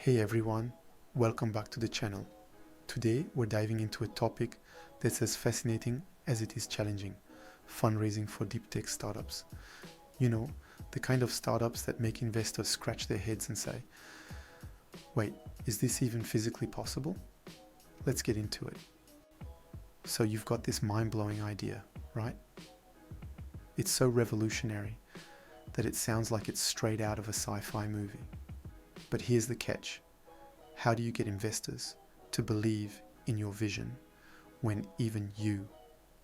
Hey everyone, welcome back to the channel. Today we're diving into a topic that's as fascinating as it is challenging: fundraising for deep tech startups. You know, the kind of startups that make investors scratch their heads and say, wait, is this even physically possible? Let's get into it. So you've got this mind-blowing idea, right? It's so revolutionary that it sounds like it's straight out of a sci-fi movie. But here's the catch. How do you get investors to believe in your vision when even you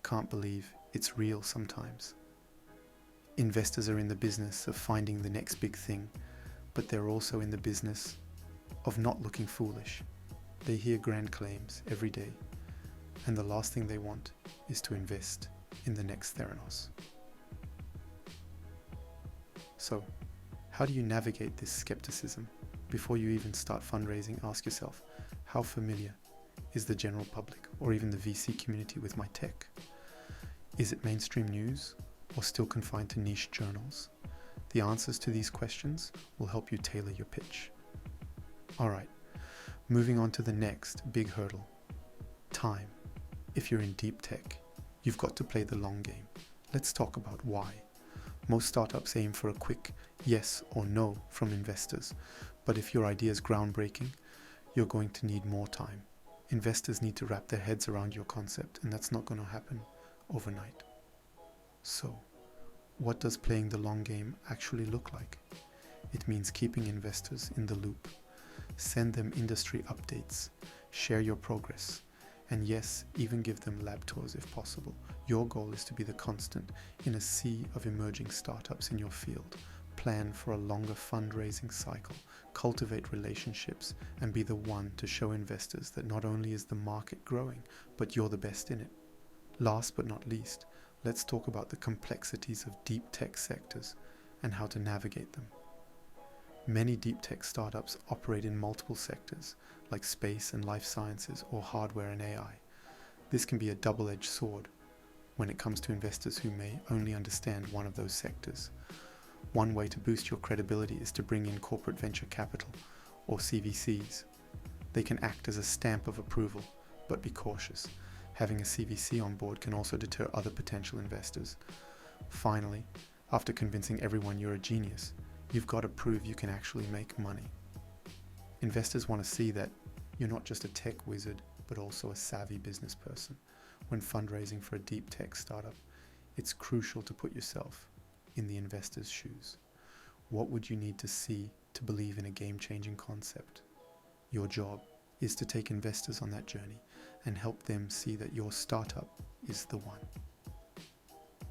can't believe it's real sometimes? Investors are in the business of finding the next big thing, but they're also in the business of not looking foolish. They hear grand claims every day, and the last thing they want is to invest in the next Theranos. So, how do you navigate this skepticism? Before you even start fundraising, ask yourself, how familiar is the general public or even the VC community with my tech? Is it mainstream news or still confined to niche journals? The answers to these questions will help you tailor your pitch. Alright, moving on to the next big hurdle: time. If you're in deep tech, you've got to play the long game. Let's talk about why. Most startups aim for a quick yes or no from investors, but if your idea is groundbreaking, you're going to need more time. Investors need to wrap their heads around your concept, and that's not going to happen overnight. So, what does playing the long game actually look like? It means keeping investors in the loop. Send them industry updates, share your progress, and yes, even give them lab tours if possible. Your goal is to be the constant in a sea of emerging startups in your field. Plan for a longer fundraising cycle, cultivate relationships, and be the one to show investors that not only is the market growing, but you're the best in it. Last but not least, let's talk about the complexities of deep tech sectors and how to navigate them. Many deep tech startups operate in multiple sectors, like space and life sciences or hardware and AI. This can be a double-edged sword when it comes to investors who may only understand one of those sectors. One way to boost your credibility is to bring in corporate venture capital, or CVCs. They can act as a stamp of approval, but be cautious. Having a CVC on board can also deter other potential investors. Finally, after convincing everyone you're a genius, you've got to prove you can actually make money. Investors want to see that you're not just a tech wizard, but also a savvy business person. When fundraising for a deep tech startup, it's crucial to put yourself in the investor's shoes. What would you need to see to believe in a game-changing concept? Your job is to take investors on that journey and help them see that your startup is the one.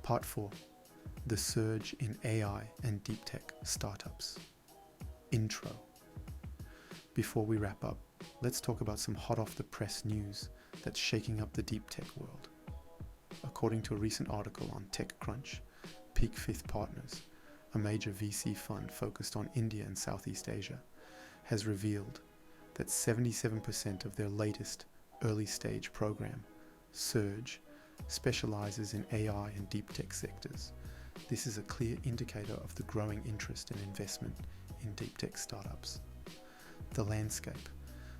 Part 4. The surge in AI and deep tech startups. Intro. Before we wrap up, let's talk about some hot off the press news that's shaking up the deep tech world. According to a recent article on TechCrunch, Peak Fifth Partners, a major VC fund focused on India and Southeast Asia, has revealed that 77% of their latest early-stage program, Surge, specializes in AI and deep tech sectors. This is a clear indicator of the growing interest and investment in deep tech startups. The landscape.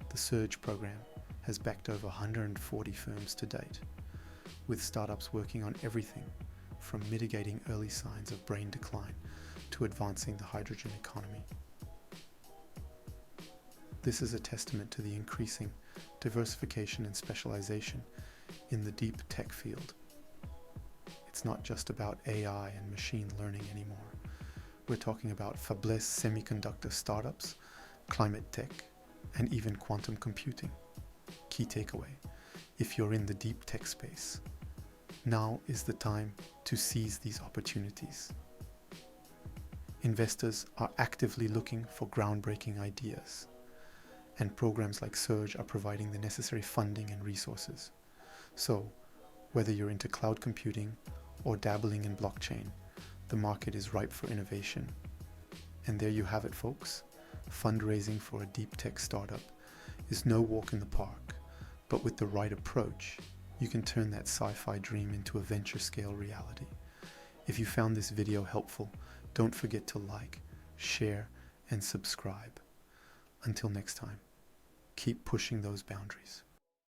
The Surge program has backed over 140 firms to date, with startups working on everything from mitigating early signs of brain decline to advancing the hydrogen economy. This is a testament to the increasing diversification and specialization in the deep tech field. It's not just about AI and machine learning anymore. We're talking about fabless semiconductor startups, climate tech, and even quantum computing. Key takeaway: if you're in the deep tech space, now is the time to seize these opportunities. Investors are actively looking for groundbreaking ideas, and programs like Surge are providing the necessary funding and resources. So, whether you're into cloud computing or dabbling in blockchain, the market is ripe for innovation. And there you have it, folks. Fundraising for a deep tech startup is no walk in the park, but with the right approach, you can turn that sci-fi dream into a venture scale reality. If you found this video helpful, don't forget to like, share, and subscribe. Until next time, keep pushing those boundaries.